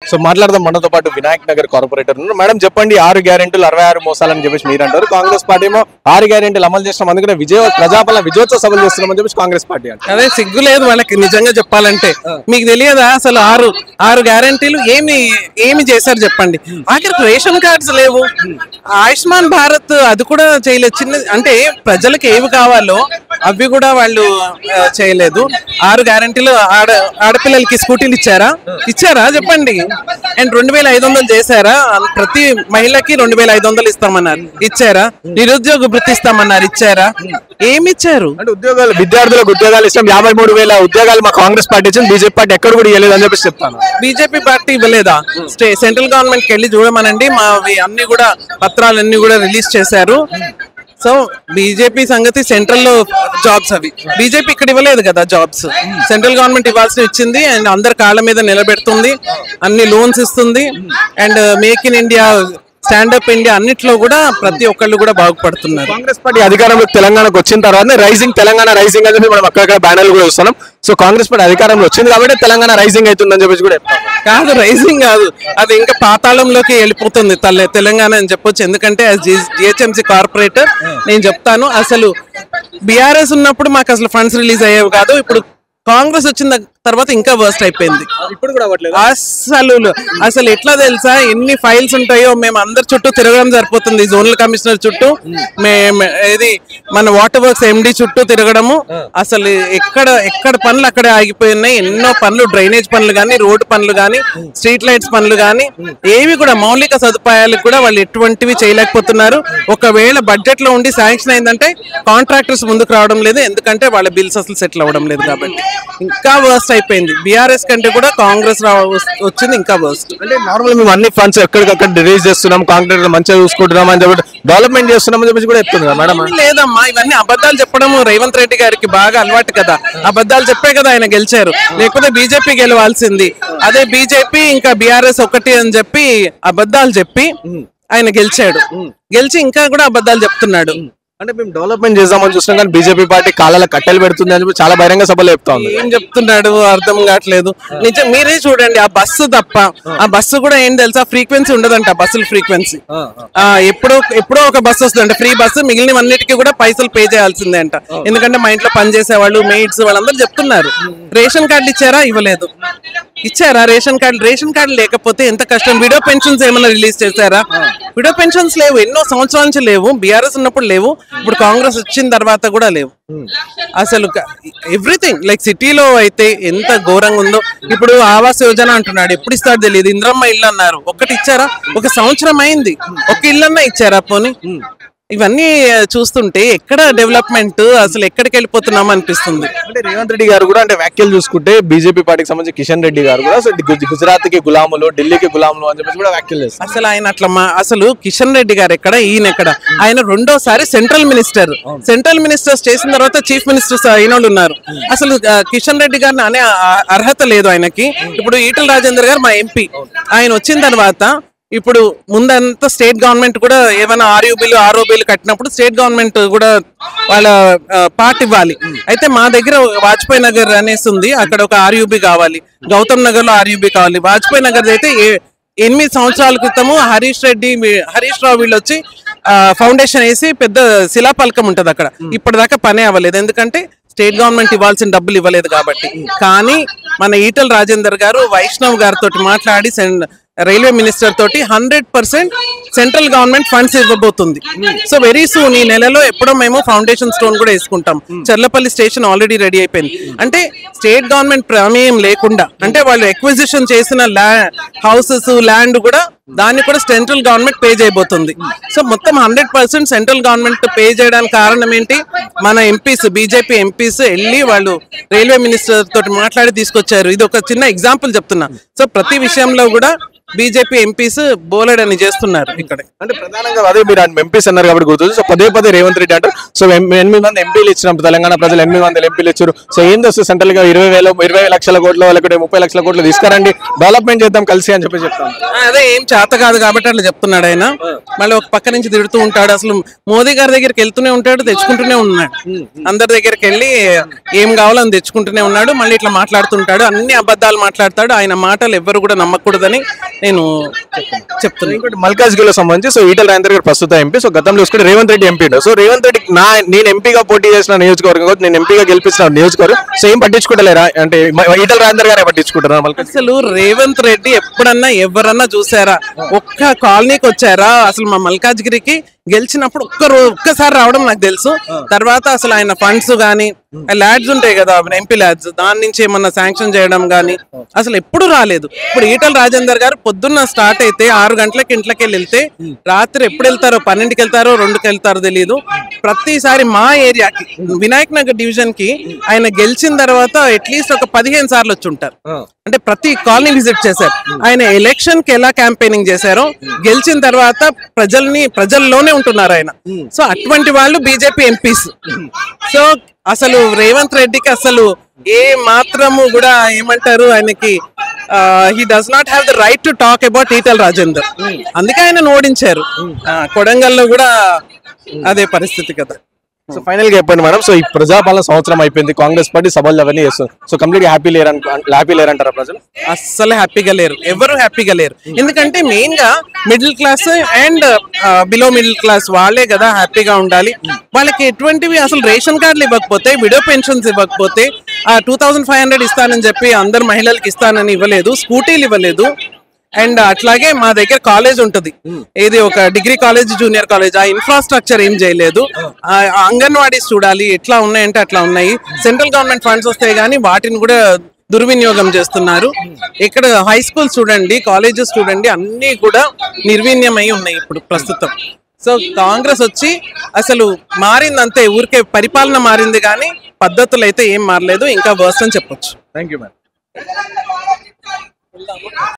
So మాట్లాడదాం మనతో పాటు వినాయక్ నగర్ కార్పొరేటర్ ఉన్నారు. మేడం చెప్పండి, 6 గ్యారెంటీలు 66 మోసాలని చెప్పేసి మీరు అంటారు. కాంగ్రెస్ పార్టీ ఏమో 6 గ్యారెంటీలు అమలు చేస్తున్నాం, అందుకనే ప్రజాపాలన విజయోత్సవ సభలు చేస్తున్నామని చెప్పేసి కాంగ్రెస్ పార్టీ అంటారు. అదే సిగ్గు లేదు వాళ్ళకి నిజంగా చెప్పాలంటే. మీకు తెలియదా అసలు ఆరు గ్యారెంటీలు ఏమి చేశారు చెప్పండి. ఆఖరికి రేషన్ కార్డ్స్ లేవు, ఆయుష్మాన్ భారత్ అది కూడా చేయలేదు. చిన్న అంటే ప్రజలకు ఏవి కావాలో అవి కూడా వాళ్ళు చేయలేదు. 6 గ్యారెంటీలు ఆడపిల్లలకి స్కూటీలు ఇచ్చారా చెప్పండి. అండ్ 2500 చేశారా? ప్రతి మహిళకి 2500 ఇస్తామన్నారు, ఇచ్చారా? నిరుద్యోగ వృత్తి ఇస్తామన్నారు, ఇచ్చారా? ఏమి ఇచ్చారు? అంటే ఉద్యోగాలు, విద్యార్థులకు ఉద్యోగాలు ఇస్తాం, 53,000 ఉద్యోగాలు మా కాంగ్రెస్ పార్టీ ఇచ్చింది, బీజేపీ పార్టీ ఎక్కడ కూడా ఇవ్వలేదు అని చెప్పేసి చెప్తాను. బీజేపీ పార్టీ ఇవ్వలేదా? సెంట్రల్ గవర్నమెంట్ కి వెళ్ళి చూడమనండి, మా అన్ని కూడా పత్రాలన్నీ కూడా రిలీజ్ చేశారు. సో బీజేపీ సంగతి సెంట్రల్ లో జాబ్స్ అవి బీజేపీ ఇక్కడ ఇవ్వలేదు కదా. జాబ్స్ సెంట్రల్ గవర్నమెంట్ ఇవ్వాల్సి ఇచ్చింది. అండ్ అందరి కాళ్ళ మీద నిలబెడుతుంది, అన్ని లోన్స్ ఇస్తుంది. And make in India, stand up India అన్నిట్లో కూడా ప్రతి ఒక్కళ్ళు కూడా బాగుపడుతున్నారు. కాంగ్రెస్ పార్టీ అధికారంలోకి తెలంగాణకు వచ్చిన తర్వాత రైజింగ్ తెలంగాణ రైజింగ్ అని చెప్పి మనం అక్కడక్కడ బ్యానర్లు కూడా చూస్తున్నాం. సో కాంగ్రెస్ పార్టీ అధికారంలో వచ్చింది కాబట్టి తెలంగాణ రైజింగ్ అవుతుందని చెప్పేసి కూడా కాదు, రైజింగ్ కాదు, అది ఇంకా పాతాళంలోకి వెళ్ళిపోతుంది తెలంగాణ అని చెప్పొచ్చు. ఎందుకంటే జిహెచ్ఎంసీ కార్పొరేటర్ నేను చెప్తాను, అసలు బీఆర్ఎస్ ఉన్నప్పుడు మాకు అసలు ఫండ్స్ రిలీజ్ అయ్యేవి కాదు. ఇప్పుడు కాంగ్రెస్ వచ్చిన తర్వాత ఇంకా వర్స్ట్ అయిపోయింది. ఇప్పుడు కూడా అసలు ఎట్లా తెలుసా, ఎన్ని ఫైల్స్ ఉంటాయో మేము అందరి చుట్టూ తిరగడం సరిపోతుంది. జోనల్ కమిషనర్ చుట్టూ, ఇది మన వాటర్ వర్క్స్ ఎండి చుట్టూ తిరగడము. అసలు ఎక్కడ పనులు అక్కడే ఆగిపోయినాయి. ఎన్నో పనులు, డ్రైనేజ్ పనులు కానీ, రోడ్డు పనులు కానీ, స్ట్రీట్ లైట్స్ పనులు కానీ, ఏవి కూడా మౌలిక సదుపాయాలకు కూడా వాళ్ళు ఎటువంటివి చేయలేకపోతున్నారు. ఒకవేళ బడ్జెట్ లో ఉండి శాంక్షన్ అయిందంటే కాంట్రాక్టర్స్ ముందుకు రావడం లేదు, ఎందుకంటే వాళ్ళ బిల్స్ అసలు సెటిల్ అవ్వడం లేదు. కాబట్టి ఇంకా వర్స్ట్ అయిపోయింది. బీఆర్ఎస్ కంటే కూడా కాంగ్రెస్ వచ్చింది ఇంకా వర్స్ట్. అంటే నార్మల్ మేము అన్ని ఫండ్స్ ఎక్కడికక్కడ రిలీజ్ చేస్తున్నాం, కాంట్రాక్టర్ మంచిగా చూసుకుంటున్నాం అని చెప్పి డెవలప్మెంట్ చేస్తున్నాం అని చెప్పి కూడా చెప్తుంది మేడం. లేదమ్మా, ఇవన్నీ అబద్ధాలు చెప్పడం రేవంత్ రెడ్డి గారికి బాగా అలవాటు కదా. అబద్ధాలు చెప్పే కదా ఆయన గెలిచారు, లేకపోతే బీజేపీ గెలవాల్సింది. అదే బీజేపీ ఇంకా బీఆర్ఎస్ ఒకటి అని చెప్పి అబద్ధాలు చెప్పి ఆయన గెలిచి ఇంకా కూడా అబద్ధాలు చెప్తున్నాడు. అంటే మేము డెవలప్మెంట్ చేద్దామని చూస్తున్నాం కానీ బీజేపీ పార్టీ కాళ్ళ కట్టెలు పెడుతుంది అని చెప్పి చాలా బహిరంగ సభలు చెప్తాం. ఏం చెప్తున్నాడు అర్థం కావట్లేదు. నిజం మీరే చూడండి, ఆ బస్సు తప్ప, ఆ బస్సు కూడా ఏం తెలుసా, ఫ్రీక్వెన్సీ ఉండదంట. బస్సుల ఫ్రీక్వెన్సీ ఎప్పుడో ఒక బస్సు వస్తుందంట, ఫ్రీ బస్సు. మిగిలినవన్నిటికీ కూడా పైసలు పే చేయాల్సిందే అంట. ఎందుకంటే మా ఇంట్లో పనిచేసే వాళ్ళు, మెయిడ్స్ వాళ్ళందరూ చెప్తున్నారు. రేషన్ కార్డులు ఇచ్చారా? ఇవ్వలేదు. ఇచ్చారా రేషన్ కార్డు లేకపోతే ఎంత కష్టం. విడో పెన్షన్స్ ఏమైనా రిలీజ్ చేశారా? విడో పెన్షన్స్ లేవు, ఎన్నో సంవత్సరాల నుంచి లేవు. బీఆర్ఎస్ ఉన్నప్పుడు లేవు, ఇప్పుడు కాంగ్రెస్ వచ్చిన తర్వాత కూడా లేవు. అసలు ఎవ్రీథింగ్ లైక్ సిటీలో అయితే ఎంత ఘోరంగా ఉందో. ఇప్పుడు ఆవాస్ యోజన అంటున్నాడు, ఎప్పుడు ఇస్తాడు తెలియదు. ఇంద్రమ్మ ఇల్లు అన్నారు, ఒక్కటి ఇచ్చారా? 1 సంవత్సరం అయింది, ఒక ఇల్లన్నా ఇచ్చారా పోనీ? ఇవన్నీ చూస్తుంటే ఎక్కడ డెవలప్మెంట్, అసలు ఎక్కడికి వెళ్ళిపోతున్నాం అనిపిస్తుంది. అంటే రేవంత్ రెడ్డి గారు కూడా, అంటే వ్యాఖ్యలు చూసుకుంటే బీజేపీ పార్టీకి సంబంధించి కిషన్ రెడ్డి గారు కూడా గుజరాత్ కి గులాములు, ఢిల్లీకి గులాములు అని చెప్పి కూడా వ్యాఖ్యలు చేస్తారు. అసలు ఆయన అట్లా అసలు కిషన్ రెడ్డి గారు ఎక్కడ, ఈయన ఎక్కడ? ఆయన 2వ సారి సెంట్రల్ మినిస్టర్స్ చేసిన తర్వాత చీఫ్ మినిస్టర్స్ అయిన వాళ్ళు ఉన్నారు. అసలు కిషన్ రెడ్డి గారిని అనే అర్హత లేదు ఆయనకి. ఇప్పుడు ఈటల రాజేందర్ గారు మా ఎంపీ, ఆయన వచ్చిన తర్వాత ఇప్పుడు ముందంతా స్టేట్ గవర్నమెంట్ కూడా ఏమైనా ఆర్ఓబీలు కట్టినప్పుడు స్టేట్ గవర్నమెంట్ కూడా వాళ్ళ పార్ట్ ఇవ్వాలి. అయితే మా దగ్గర వాజ్పేయి నగర్ అనేసి ఉంది, అక్కడ ఒక ఆర్యూబీ కావాలి. గౌతమ్ నగర్ లో ఆర్యూబీ కావాలి. వాజ్పేయి నగర్ అయితే 8 సంవత్సరాల క్రితము హరీష్ రావు వీళ్ళు వచ్చి ఫౌండేషన్ వేసి పెద్ద శిలాపలకం ఉంటది అక్కడ. ఇప్పటిదాకా పనే అవ్వలేదు, ఎందుకంటే స్టేట్ గవర్నమెంట్ ఇవ్వాల్సిన డబ్బులు ఇవ్వలేదు కాబట్టి. కానీ మన ఈటల రాజేందర్ గారు వైష్ణవ్ గారితో మాట్లాడి రైల్వే మినిస్టర్ తోటి 100% సెంట్రల్ గవర్నమెంట్ ఫండ్స్ ఇవ్వబోతుంది. సో వెరీ సూన్ ఈ నెలలో ఎప్పుడో మేము ఫౌండేషన్ స్టోన్ కూడా వేసుకుంటాం. చర్లపల్లి స్టేషన్ ఆల్రెడీ రెడీ అయిపోయింది. అంటే స్టేట్ గవర్నమెంట్ ప్రమేయం లేకుండా, అంటే వాళ్ళు ఎక్విజిషన్ చేసిన హౌసెస్, ల్యాండ్ కూడా దాన్ని కూడా సెంట్రల్ గవర్నమెంట్ పే చేయబోతుంది. సో మొత్తం 100% సెంట్రల్ గవర్నమెంట్ పే చేయడానికి కారణం ఏంటి? మన ఎంపీస్, బీజేపీ ఎంపీస్ వెళ్ళి వాళ్ళు రైల్వే మినిస్టర్ తోటి మాట్లాడి తీసుకొచ్చారు. ఇది ఒక చిన్న ఎగ్జాంపుల్ చెప్తున్నా. సో ప్రతి విషయంలో కూడా బీజేపీ ఎంపీస్ బోలెడని చేస్తున్నారు ఇక్కడ. అంటే ప్రధానంగా అదే మీరు ఎంపీస్ అన్నారు కాబట్టి గుర్తుంది. సో పదే రేవంత్ రెడ్డి అంటారు సో 8 మంది ఎంపీలు ఇచ్చినప్పుడు తెలంగాణ ప్రజలు 8 ఎంపీలు ఇచ్చారు. సో ఏంది వస్తుంది సెంట్రల్ గా 20 లక్షల కోట్లు లేకపోతే 30 లక్షల కోట్లు తీసుకురండి డెవలప్మెంట్ చేద్దాం కలిసి అని చెప్పి చెప్తాను. అదే ఏం చేత కాదు కాబట్టి అట్లా చెప్తున్నాడు ఆయన. మళ్ళీ ఒక పక్క నుంచి తిడుతూ ఉంటాడు. అసలు మోదీ గారి దగ్గరికి వెళ్తూనే ఉంటాడు, తెచ్చుకుంటూనే ఉన్నాడు. అందరి దగ్గరికి వెళ్ళి ఏం కావాలో అని తెచ్చుకుంటూనే ఉన్నాడు. మళ్ళీ ఇట్లా మాట్లాడుతుంటాడు, అన్ని అబద్ధాలు మాట్లాడతాడు. ఆయన మాటలు ఎవ్వరు కూడా నమ్మకూడదని నేను చెప్తున్నాను. మల్కాజ్గిరిలో సంబంధించి సో ఈటల రాజేందర్ గారు ప్రస్తుత ఎంపీ. సో గతంలో చూసుకుంటే రేవంత్ రెడ్డి ఎంపీ. సో రేవంత్ రెడ్డి నేను ఎంపీగా పోటీ చేసిన నియోజకవర్గం, నేను ఎంపీగా గెలిపించిన నియోజకవర్గం సో ఏం పట్టించుకుంటలేరా అంటే ఈటల రాజేందర్ గారే పట్టించుకుంటారా? అసలు రేవంత్ రెడ్డి ఎప్పుడన్నా ఎవరన్నా చూసారా? ఒక్క కాలనీకి వచ్చారా? అసలు మా మల్కాజ్గిరికి గెలిచినప్పుడు ఒక్కసారి రావడం నాకు తెలుసు. తర్వాత అసలు ఆయన ఫండ్స్ గానీ ల్యాడ్స్ ఉంటాయి కదా ఎంపీ ల్యాడ్స్, దాని నుంచి ఏమన్నా శాంక్షన్ చేయడం గానీ అసలు ఎప్పుడు రాలేదు. ఇప్పుడు ఈటల రాజేందర్ గారు పొద్దున్న స్టార్ట్ అయితే 6 గంటలకి ఇంట్లోకి వెళ్తే రాత్రి ఎప్పుడు వెళ్తారో 12కి వెళ్తారో 2కి వెళ్తారో తెలియదు. ప్రతిసారి మా ఏరియాకి వినాయక్ నగర్ డివిజన్ కి ఆయన గెలిచిన తర్వాత అట్లీస్ట్ ఒక 15 సార్లు వచ్చి ఉంటారు. అంటే ప్రతి కాలనీ విజిట్ చేశారు. ఆయన ఎలక్షన్ కి ఎలా క్యాంపెయినింగ్ చేశారో గెలిచిన తర్వాత ప్రజల్లోనే ఉంటున్నారు ఆయన. సో అటువంటి వాళ్ళు బీజేపీ ఎంపీస్. సో అసలు రేవంత్ రెడ్డికి అసలు ఏ మాత్రము కూడా ఏమంటారు, ఆయనకి he does not have the right to talk about Etela Rajender. అందుకే ఆయన ఓడించారు. కొడంగల్లో కూడా అదే పరిస్థితి కదా. సో ఫైనల్ గా చెప్పండి మేడం, సో ఈ ప్రజాపాలన సంవత్సరం అయిపోయింది, కాంగ్రెస్ పార్టీ సభలు అవన్నీ చేస్తుంది. సో కంప్లీట్ హ్యాపీ లేరంటారా ప్రజలు? అస్సలు హ్యాపీగా లేరు, ఎవరు హ్యాపీగా లేరు. ఎందుకంటే మెయిన్ గా middle class and below middle class వాళ్ళే కదా హ్యాపీగా ఉండాలి. వాళ్ళకి ఎటువంటివి అసలు రేషన్ కార్డులు ఇవ్వకపోతే, విడో పెన్షన్స్ ఇవ్వకపోతే, 2500 ఇస్తానని చెప్పి అందరు మహిళలకు ఇస్తానని ఇవ్వలేదు, స్కూటీలు ఇవ్వలేదు. అండ్ అట్లాగే మా దగ్గర కాలేజ్ ఉంటుంది, ఏది ఒక డిగ్రీ కాలేజ్, జూనియర్ కాలేజ్, ఆ ఇన్ఫ్రాస్ట్రక్చర్ ఏం చేయలేదు. అంగన్వాడీస్ చూడాలి ఎట్లా ఉన్నాయంటే అట్లా ఉన్నాయి. సెంట్రల్ గవర్నమెంట్ ఫండ్స్ వస్తాయి కానీ వాటిని కూడా దుర్వినియోగం చేస్తున్నారు. ఇక్కడ హై స్కూల్స్ చూడండి, కాలేజెస్ చూడండి, అన్ని కూడా నిర్వీణ్యమై ఉన్నాయి ఇప్పుడు ప్రస్తుతం. సో కాంగ్రెస్ వచ్చి అసలు మారిందంతే, ఊరికే పరిపాలన మారింది కానీ పద్ధతులు అయితే ఏం మారలేదు, ఇంకా వర్స్ అని చెప్పొచ్చు. Thank you madam.